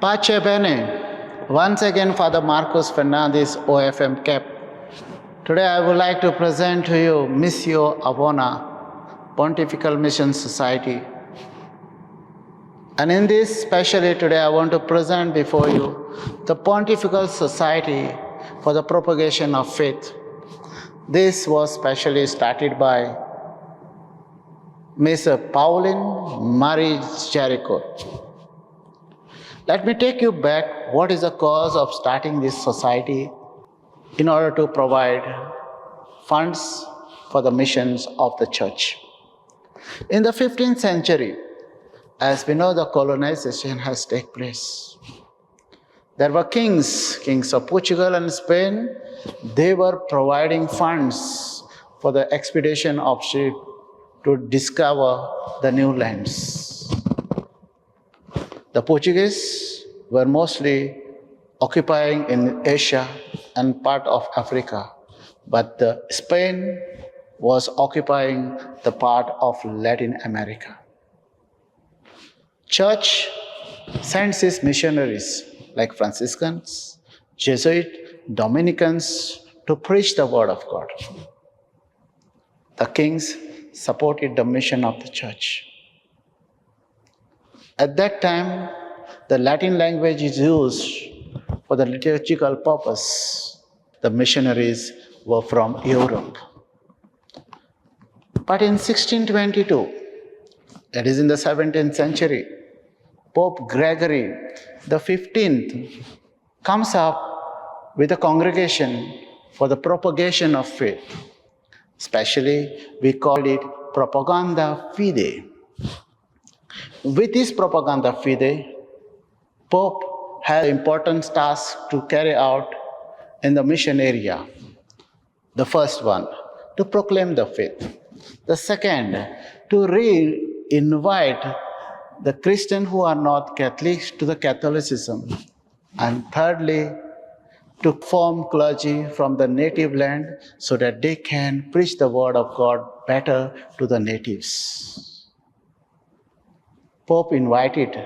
Pace bene. Once again, Father Marcos Fernandes OFM Cap. Today I would like to present to you Missio Avona, Pontifical Mission Society. And in this, especially today, I want to present before you the Pontifical Society for the Propagation of Faith. This was specially started by Miss Pauline Marie Jericho. Let me take you back. What is the cause of starting this society? In order to provide funds for the missions of the church. In the 15th century, as we know, the colonization has taken place. There were kings of Portugal and Spain. They were providing funds for the expedition of ships to discover the new lands. The Portuguese were mostly occupying in Asia and part of Africa, but Spain was occupying the part of Latin America. Church sends its missionaries like Franciscans, Jesuit, Dominicans to preach the word of God. The kings supported the mission of the church. At that time, the Latin language is used for the liturgical purpose. The missionaries were from Europe. But in 1622, that is in the 17th century, Pope Gregory the 15th comes up with a congregation for the propagation of faith. Especially, we call it Propaganda Fide. With this Propaganda Fide, Pope had important tasks to carry out in the mission area. The first one, to proclaim the faith. The second, to re-invite the Christians who are not Catholics to the Catholicism. And thirdly, to form clergy from the native land so that they can preach the word of God better to the natives. Pope invited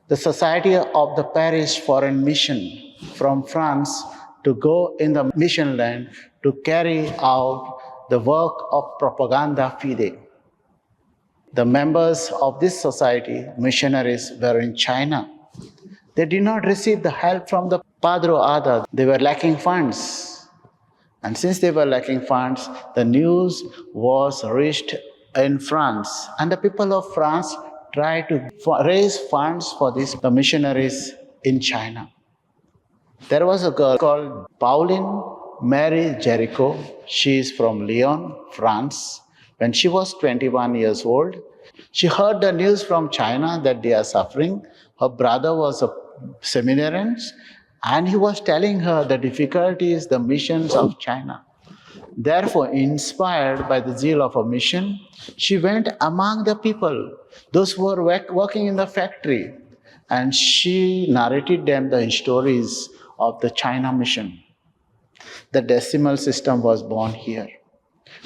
the Society of the Parish Foreign Mission from France to go in the mission land to carry out the work of Propaganda Fide. The members of this society, missionaries, were in China. They did not receive the help from the Padre Ada. They were lacking funds. And since they were lacking funds, the news was reached in France. And the people of France tried to raise funds for the missionaries in China. There was a girl called Pauline Marie Jericho. She is from Lyon, France. When she was 21 years old, she heard the news from China that they are suffering. Her brother was a seminarian, and he was telling her the difficulties, the missions of China. Therefore, inspired by the zeal of a mission, she went among the people, those who were working in the factory, and she narrated them the stories of the China mission. The decimal system was born here.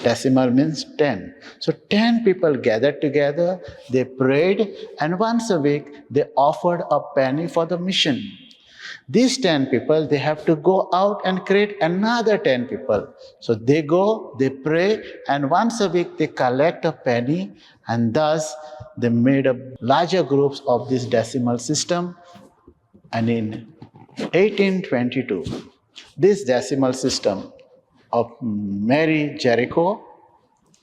Decimal means 10. So 10 people gathered together, they prayed, and once a week they offered a penny for the mission. These 10 people, they have to go out and create another 10 people. So they go, they pray, and once a week they collect a penny, and thus they made up larger groups of this decimal system. And in 1822, this decimal system of Mary Jericho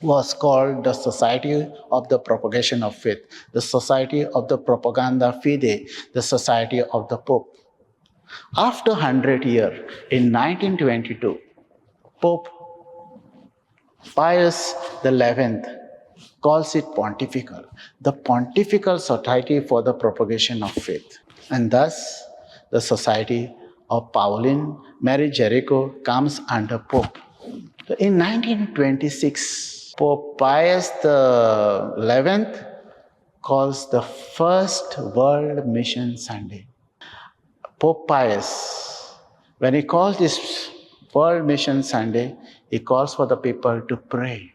was called the Society of the Propagation of Faith, the Society of the Propaganda Fide, the Society of the Pope. After 100 years, in 1922, Pope Pius XI calls it Pontifical, the Pontifical Society for the Propagation of Faith. And thus, the Society of Pauline Marie Jericho comes under Pope. So in 1926, Pope Pius XI calls the first World Mission Sunday. Pope Pius, when he calls this World Mission Sunday, he calls for the people to pray.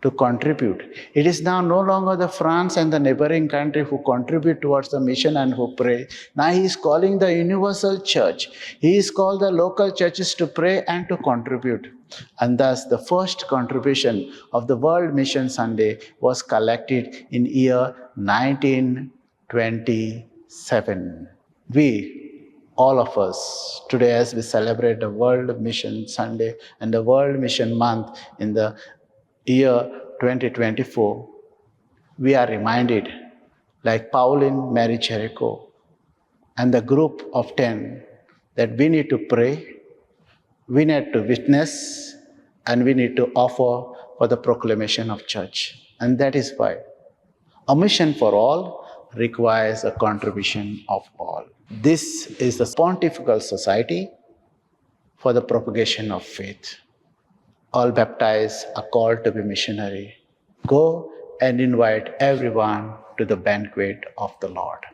to contribute. It is now no longer the France and the neighboring country who contribute towards the mission and who pray. Now he is calling the universal church. He is called the local churches to pray and to contribute. And thus the first contribution of the World Mission Sunday was collected in year 1927. All of us, today as we celebrate the World Mission Sunday and the World Mission Month in the year 2024, we are reminded, like Pauline Mary Jericho and the group of 10, that we need to pray, we need to witness, and we need to offer for the proclamation of church. And that is why a mission for all requires a contribution of all. This is the Pontifical Society for the Propagation of Faith. All baptized are called to be missionary. Go and invite everyone to the banquet of the Lord.